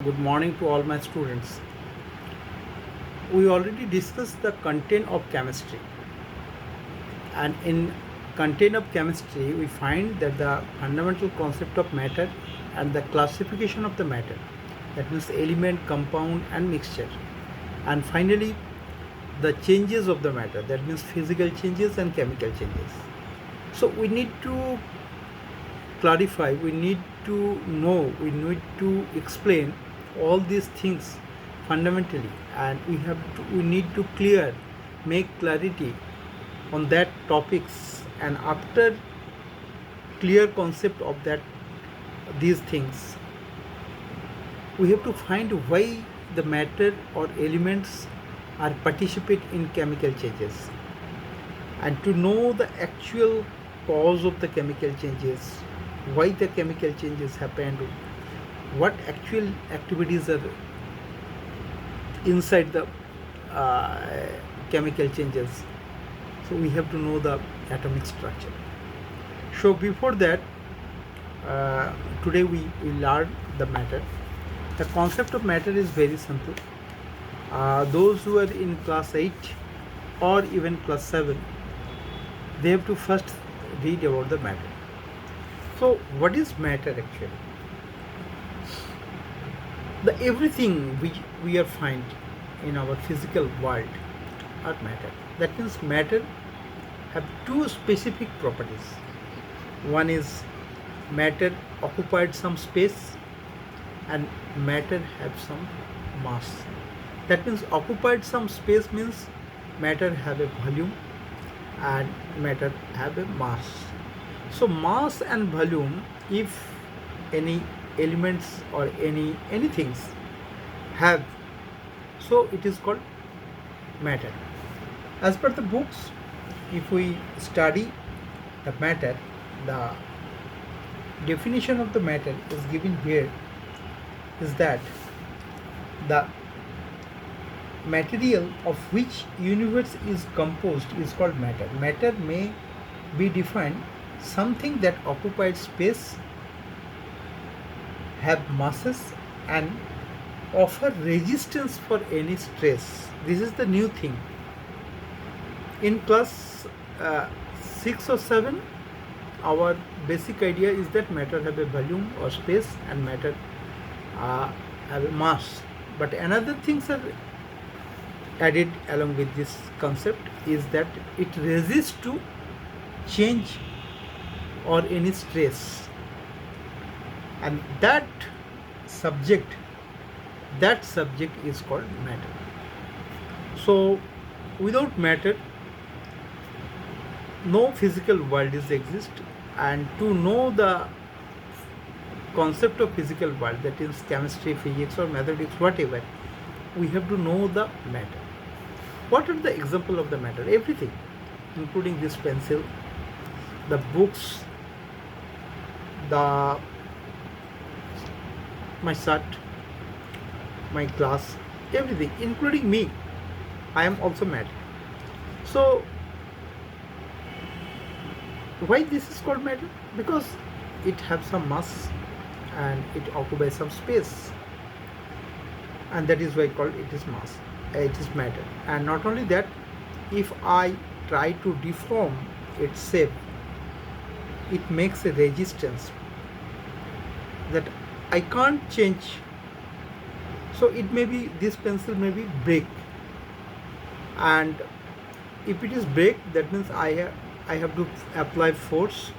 Good morning to all my students. We already discussed the content of chemistry, and in content of chemistry we find that the fundamental concept of matter and the classification of the matter, that means element, compound and mixture, and finally the changes of the matter, that means physical changes and chemical changes. So we need to clarify, we need to know, we need to explain all these things fundamentally, and we need to make clarity on that topics, and after clear concept of that these things, we have to find why the matter or elements are participate in chemical changes, and to know the actual cause of the chemical changes, why the chemical changes happened, what actual activities are inside the chemical changes. So we have to know the atomic structure. So before that, today we learn the matter. The concept of matter is very simple. Those who are in class 8 or even class 7, they have to first read about the matter. So what is matter actually? The everything which we are find in our physical world are matter. That means matter have two specific properties. One is matter occupied some space, and matter have some mass. That means occupied some space means matter have a volume and matter have a mass. So mass and volume, if any elements or any things have, so it is called matter. As per the books, if we study the matter, the definition of the matter is given here, is that the material of which universe is composed is called matter. Matter may be defined something that occupied space, have masses and offer resistance for any stress. This is the new thing. In class 6 or 7, our basic idea is that matter have a volume or space and matter have a mass. But another things are added along with this concept is that it resists to change or any stress, and that subject is called matter. So without matter no physical world is exist, and to know the concept of physical world, that is chemistry, physics or mathematics, whatever, we have to know the matter. What are the example of the matter? Everything, including this pencil, the books, my shirt, my class, everything, including me. I am also matter. So why this is called matter? Because it has some mass and it occupies some space, and that is why called it is mass. It is matter. And not only that, if I try to deform its shape, it makes a resistance that I can't change. So it may be, this pencil may be break, and if it is break, that means I have to apply force,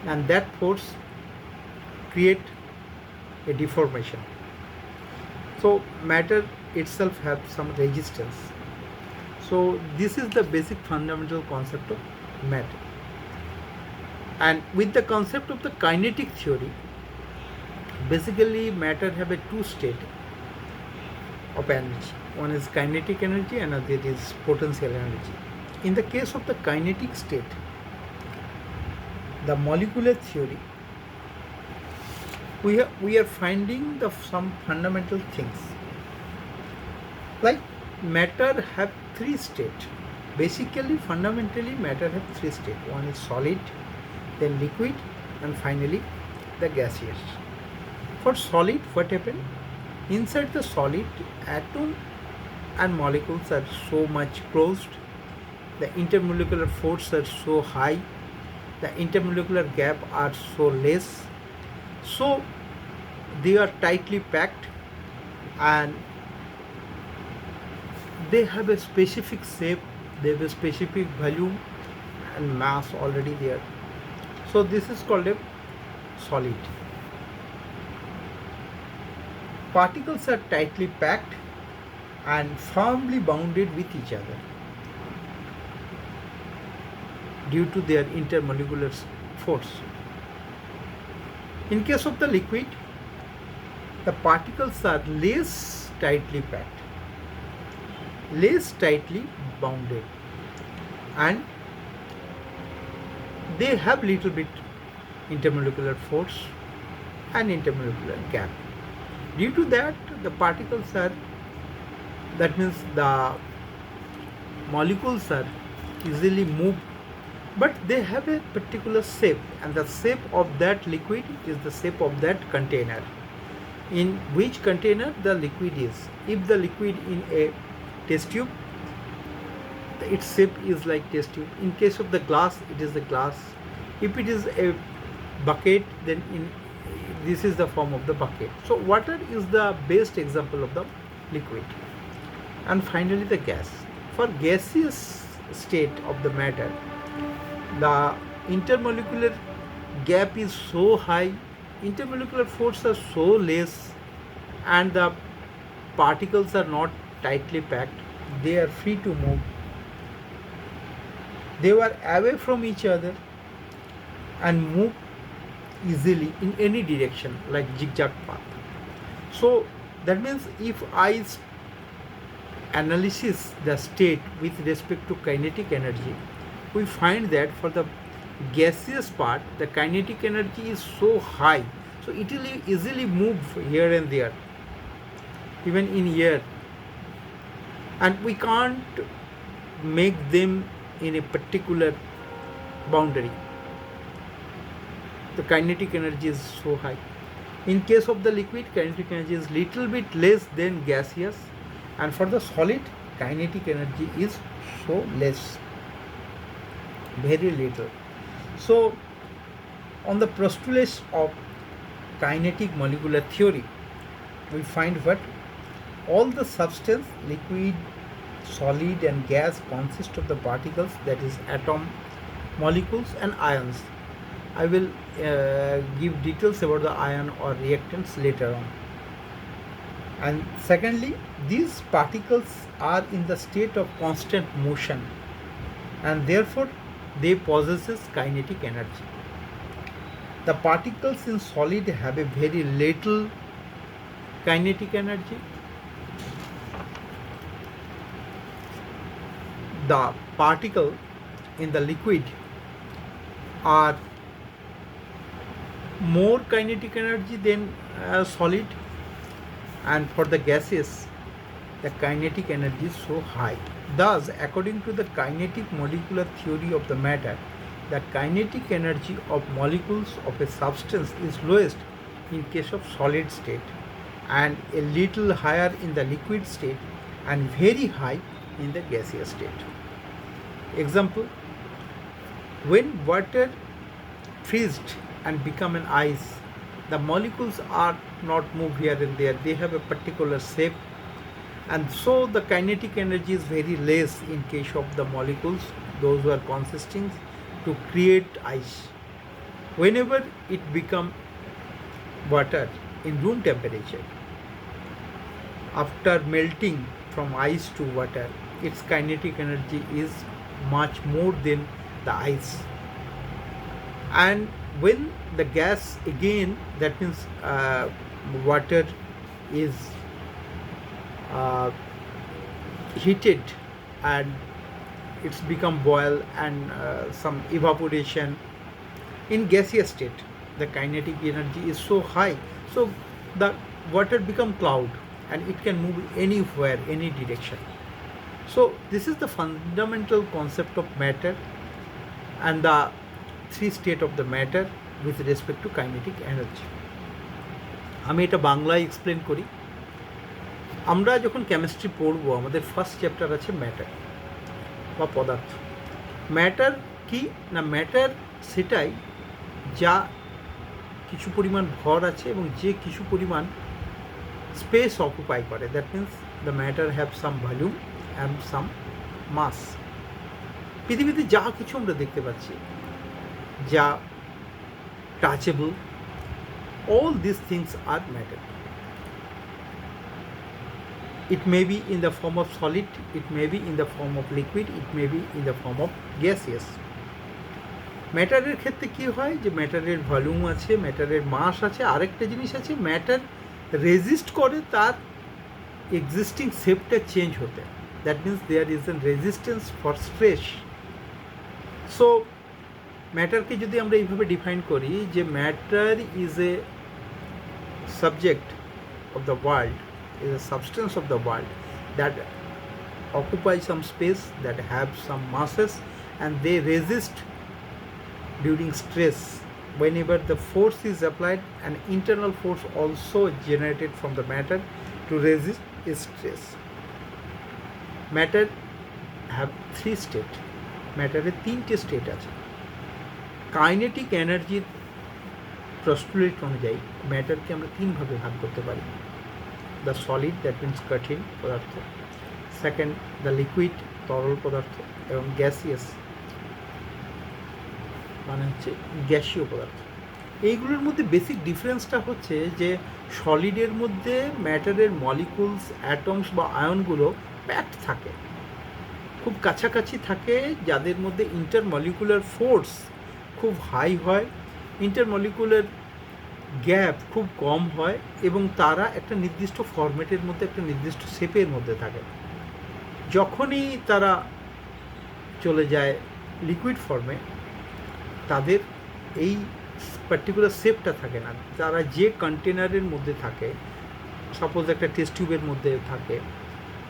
and that force create a deformation. So matter itself have some resistance. So this is the basic fundamental concept of matter. And with the concept of the kinetic theory, basically matter have a two state of energy. One is kinetic energy, another is potential energy. In the case of the kinetic state, the molecular theory, we are finding some fundamental things, like matter have three states. Basically, fundamentally, matter have three states. One is solid, then liquid, and finally the gaseous. For solid, what happens? Inside the solid, atom and molecules are so much closed, the intermolecular force are so high, the intermolecular gap are so less, so they are tightly packed and they have a specific shape, they have a specific volume and mass already there. So this is called a solid. Particles are tightly packed and firmly bounded with each other due to their intermolecular force. In case of the liquid, the particles are less tightly packed, less tightly bounded, and they have little bit intermolecular force and intermolecular gap. Due to that, the particles are, that means the molecules are easily moved, but they have a particular shape, and the shape of that liquid is the shape of that container. In which container the liquid is. If the liquid in a test tube, its shape is like test tube. In case of the glass, it is the glass. If it is a bucket, then this is the form of the bucket. So water is the best example of the liquid. And finally the gas. For gaseous state of the matter, the intermolecular gap is so high, intermolecular force are so less, and the particles are not tightly packed, they are free to move, they were away from each other and move easily in any direction like zigzag path. So that means if I analysis the state with respect to kinetic energy, we find that for the gaseous part the kinetic energy is so high, so it will easily move here and there, even in air, and we can't make them in a particular boundary. The kinetic energy is so high. In case of the liquid, kinetic energy is little bit less than gaseous, and for the solid, kinetic energy is so less, very little. So on the postulates of kinetic molecular theory, we find what all the substance, liquid, solid and gas consist of the particles, that is atom, molecules and ions. I will give details about the ion or reactants later on. And secondly, these particles are in the state of constant motion, and therefore they possesses kinetic energy. The particles in solid have a very little kinetic energy. The particle in the liquid are more kinetic energy than solid, and for the gases the kinetic energy is so high. Thus, according to the kinetic molecular theory of the matter, the kinetic energy of molecules of a substance is lowest in case of solid state, and a little higher in the liquid state, and very high in the gaseous state. Example, when water freezed and become an ice, the molecules are not moved here and there, they have a particular shape, and so the kinetic energy is very less in case of the molecules, those who are consisting to create ice. Whenever it become water in room temperature, after melting from ice to water, its kinetic energy is much more than the ice. And when the gas again, that means water is heated and it's become boil and some evaporation, in gaseous state the kinetic energy is so high, so the water become cloud and it can move anywhere, any direction. So this is the fundamental concept of matter and the three state of the matter with respect to kinetic energy. আমি এটা বাংলায় explain করি। আমরা যখন chemistry পড়বো আমাদের first chapter আছে matter বা পদার্থ। ম্যাটার কি না, ম্যাটার সেটাই যা কিছু পরিমাণ ভর আছে এবং যে কিছু পরিমাণ স্পেস অকুপাই করে। That means the matter have some volume and some mass. পৃথিবীতে যা কিছু আমরা দেখতে পাচ্ছি, যা টাচেবল, all these things are matter. It may be in the form of solid, it may be in the form of liquid, it may be in the form of gaseous. ম্যাটারের ক্ষেত্রে কী হয় যে ম্যাটারের ভলিউম আছে, ম্যাটারের মাস আছে, আরেকটা জিনিস আছে ম্যাটার রেজিস্ট করে তার এক্সিস্টিং শেপটা চেঞ্জ হতে। That means there is an resistance for stress. So ম্যাটারকে যদি আমরা এইভাবে ডিফাইন করি যে matter is a subject of the world, is a substance of the world that occupies some space, that have some masses, and they resist during stress. Whenever the force is applied, an internal force also generated from the matter to resist stress. Matter have three state. Matter এর তিনটে state আছে। Kinetic এনার্জির পোস্টুলেট অনুযায়ী ম্যাটারকে আমরা তিনভাবে ভাগ করতে পারি। The solid, that means কঠিন পদার্থ, সেকেন্ড দ্য লিকুইড, তরল পদার্থ, এবং গ্যাসিয়াস মানে হচ্ছে গ্যাসীয় পদার্থ। এইগুলোর মধ্যে বেসিক ডিফারেন্সটা হচ্ছে যে সলিডের মধ্যে ম্যাটারের মলিকুলস, অ্যাটমস বা আয়নগুলো প্যাকড থাকে, খুব কাছাকাছি থাকে, যাদের মধ্যে ইন্টারমলিকুলার ফোর্স খুব হাই হয়, ইন্টারমলিকুলার গ্যাপ খুব কম হয়, এবং তারা একটা নির্দিষ্ট ফরম্যাটের মধ্যে, একটা নির্দিষ্ট শেপের মধ্যে থাকে। যখনই তারা চলে যায় লিকুইড ফর্মে, তাদের এই পার্টিকুলার শেপটা থাকে না। তারা যে কন্টেনারের মধ্যে থাকে, সাপোজ একটা টেস্ট টিউবের মধ্যে থাকে,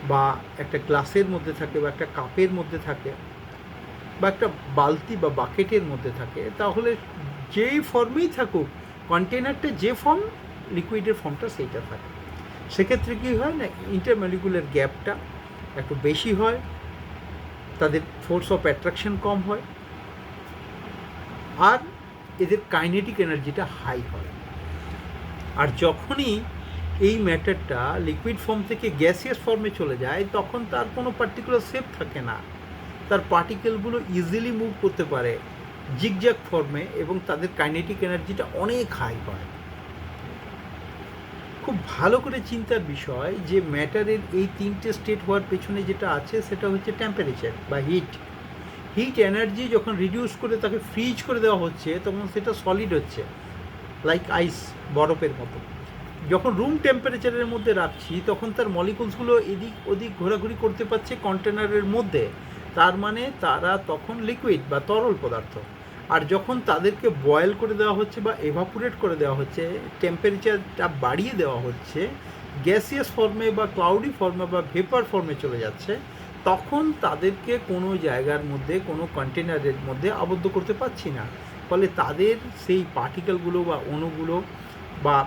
বা একটা গ্লাসের মধ্যে থাকে, বা একটা কাপের মধ্যে থাকে, বা একটা বালতি বা বাকেটের মধ্যে থাকে, তাহলে যেই ফর্মেই থাকুক কন্টেনারটা, যে ফর্ম, লিকুইডের ফর্মটা সেইটা থাকে। সেক্ষেত্রে কী হয় না, ইন্টারমলিকুলার গ্যাপটা একটু বেশি হয়, তাদের ফোর্স অফ অ্যাট্রাকশন কম হয়, আর এদের কাইনেটিক এনার্জিটা হাই হয়। আর যখনই এই ম্যাটারটা লিকুইড ফর্ম থেকে গ্যাসিয়াস ফর্মে চলে যায়, তখন তার কোনো পার্টিকুলার শেপ থাকে না, তার পার্টিকেলগুলো ইজিলি মুভ করতে পারে জিগজ্যাগ ফর্মে, এবং তাদের কাইনেটিক এনার্জিটা অনেক হাই হয়। খুব ভালো করে চিন্তার বিষয় যে ম্যাটারের এই তিনটে স্টেট হওয়ার পেছনে যেটা আছে সেটা হচ্ছে টেম্পারেচার বা হিট। হিট এনার্জি যখন রিডিউস করে তাকে ফ্রিজ করে দেওয়া হচ্ছে, তখন সেটা সলিড হচ্ছে, লাইক আইস, বরফের মতো। যখন রুম টেম্পারেচারের মধ্যে রাখছি, তখন তার মলিকুলসগুলো এদিক ওদিক ঘোরাঘুরি করতে পারছে কন্টেনারের মধ্যে, তার মানে তারা তখন লিকুইড বা তরল পদার্থ। আর যখন তাদেরকে বয়েল করে দেওয়া হচ্ছে বা এভাপোরেট করে দেওয়া হচ্ছে, টেম্পারেচারটা বাড়িয়ে দেওয়া হচ্ছে, গ্যাসিয়াস ফর্মে বা ক্লাউডি ফর্মে বা ভেপার ফর্মে চলে যাচ্ছে, তখন তাদেরকে কোনো জায়গার মধ্যে, কোনো কন্টেনারের মধ্যে আবদ্ধ করতে পারছি না। ফলে তাদের সেই পার্টিকেলগুলো বা অণুগুলো বা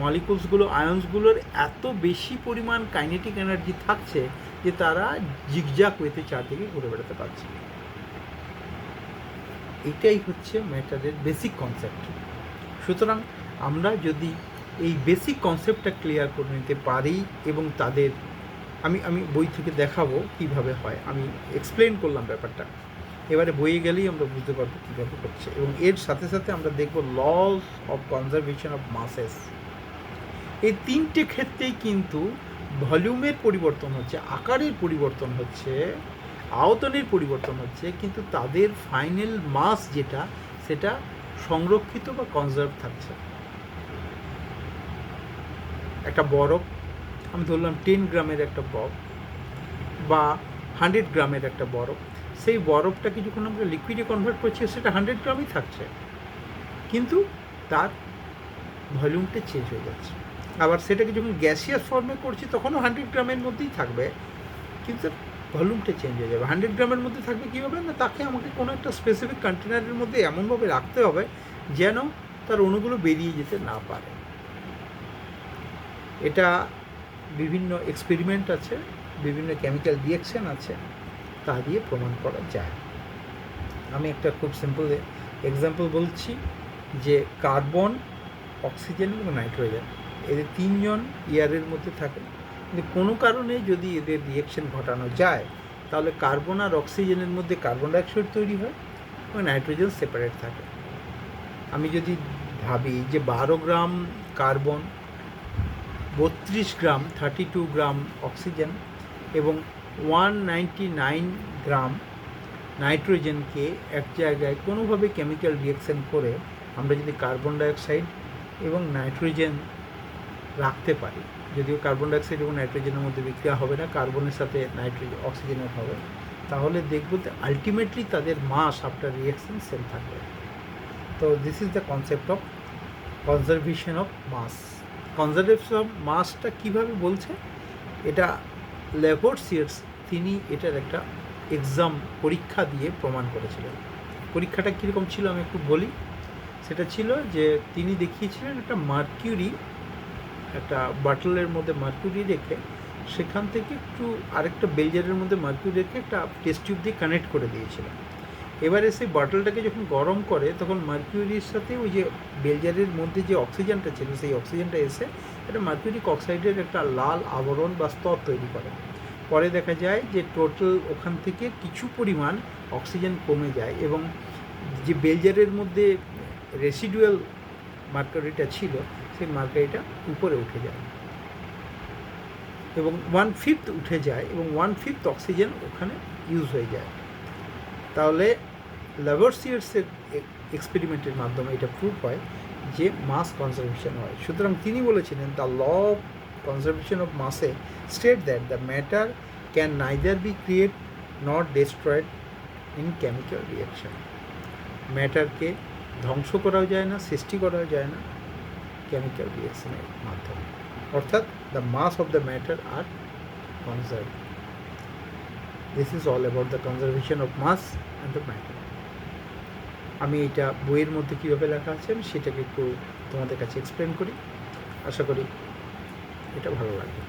মলিকুলসগুলো, আয়ন্সগুলোর এত বেশি পরিমাণ কাইনেটিক এনার্জি থাকছে যে তারা জিগজ্যাগ ওয়েতে চারদিকে ঘুরে বেড়াতে পারছে। এটাই হচ্ছে ম্যাটারের বেসিক কনসেপ্ট। সুতরাং আমরা যদি এই বেসিক কনসেপ্টটা ক্লিয়ার করে নিতে পারি, এবং তাদের আমি বই থেকে দেখাবো কীভাবে হয়, আমি এক্সপ্লেন করলাম ব্যাপারটা, এবারে বইয়ে গেলেই আমরা বুঝতে পারবো কীভাবে করছে। এবং এর সাথে সাথে আমরা দেখব loss of conservation of masses. এই তিনটে ক্ষেত্রেই কিন্তু ভলিউমের পরিবর্তন হচ্ছে, আকারের পরিবর্তন হচ্ছে, আয়তনের পরিবর্তন হচ্ছে, কিন্তু তাদের ফাইনাল মাস যেটা, সেটা সংরক্ষিত বা কনজার্ভ থাকছে। একটা বরফ, আমি ধরলাম 10 গ্রামের একটা বরফ বা 100 গ্রামের একটা বরফ, সেই বরফটাকে যখন আমরা লিকুইডে কনভার্ট করছি, সেটা 100 গ্রামই থাকছে, কিন্তু তার ভলিউমটা চেঞ্জ হয়ে যাচ্ছে। আবার সেটাকে যখন গ্যাসিয়াস ফর্মে করছি, তখনও 100 গ্রামের মধ্যেই থাকবে, কিন্তু ভলিউমটা চেঞ্জ হয়ে যাবে। 100 গ্রামের মধ্যে থাকবে কীভাবে না, তাকে আমাকে কোনো একটা স্পেসিফিক কন্টেনারের মধ্যে এমনভাবে রাখতে হবে যেন তার অণুগুলো বেরিয়ে যেতে না পারে। এটা বিভিন্ন এক্সপেরিমেন্ট আছে, বিভিন্ন কেমিক্যাল রিয়াকশান আছে, তা দিয়ে প্রমাণ করা যায়। আমি একটা খুব সিম্পল এক্সাম্পল বলছি, যে কার্বন, অক্সিজেন এবং নাইট্রোজেন, এদের তিনজন এয়ারের মধ্যে থাকে, কিন্তু কোনো কারণে যদি এদের রিয়াকশন ঘটানো যায়, তাহলে কার্বন আর অক্সিজেনের মধ্যে কার্বন ডাইঅক্সাইড তৈরি হয় এবং নাইট্রোজেন সেপারেট থাকে। আমি যদি ভাবি যে 12 গ্রাম কার্বন, 32 গ্রাম 32 গ্রাম অক্সিজেন এবং 199 গ্রাম নাইট্রোজেনকে এক জায়গায় কোনোভাবে কেমিক্যাল রিয়াকশান করে আমরা যদি কার্বন ডাইঅক্সাইড এবং নাইট্রোজেন রাখতে পারি, যদিও কার্বন ডাইঅক্সাইড এবং নাইট্রোজেনের মধ্যে বিক্রিয়া হবে না, কার্বনের সাথে নাইট্রোজেন অক্সিজেনের হবে, তাহলে দেখব যে আলটিমেটলি তাদের মাস আফটার রিয়াকশন সেম থাকবে। তো this is the concept of conservation of mass. Conservation of মাসটা কীভাবে বলছে, এটা ল্যাভোরসিয়ার তিনি এটার একটা এক্সাম পরীক্ষা দিয়ে প্রমাণ করেছিলেন। পরীক্ষাটা কীরকম ছিল আমি একটু বলি। সেটা ছিল যে তিনি দেখিয়েছিলেন একটা মার্কিউরি, একটা বাটলের মধ্যে মার্কিউরি রেখে সেখান থেকে একটু আরেকটা বেলজারের মধ্যে মার্কিউরি রেখে একটা টেস্ট টিউব দিয়ে কানেক্ট করে দিয়েছিলেন। এবারে সেই বটলটাকে যখন গরম করে তখন মার্কিউরির সাথে ওই যে বেলজারের মধ্যে যে অক্সিজেনটা ছিল সেই অক্সিজেনটা এসে একটা মার্কিউরিক অক্সাইডের একটা লাল আবরণ বা স্তর তৈরি করে। পরে দেখা যায় যে টোটাল ওখান থেকে কিছু পরিমাণ অক্সিজেন কমে যায় এবং যে বেলজারের মধ্যে রেসিডুয়াল মার্কারিটা ছিল সেই মার্কারিটা উপরে উঠে যায় এবং 1/5 উঠে যায় এবং 1/5 অক্সিজেন ওখানে ইউজ হয়ে যায়। তাহলে ল্যাভোরসিয়ার্সের এক্সপেরিমেন্টের মাধ্যমে এটা প্রুভ হয় যে মাস কনজারভেশন হয়। সুতরাং তিনি বলেছিলেন the law of conservation of mass state that the matter can neither be create not destroyed in chemical reaction. ম্যাটারকে ধ্বংস করাও যায় না, সৃষ্টি করাও যায় না কেমিক্যাল রিয়াকশনের মাধ্যমে, অর্থাৎ the mass of the matter are conserve. This is all about the conservation of mass and the matter. আমি এটা বইয়ের মধ্যে কীভাবে লেখা আছে আমি সেটাকে একটু তোমাদের কাছে এক্সপ্লেন করি, আশা করি এটা ভালো লাগবে।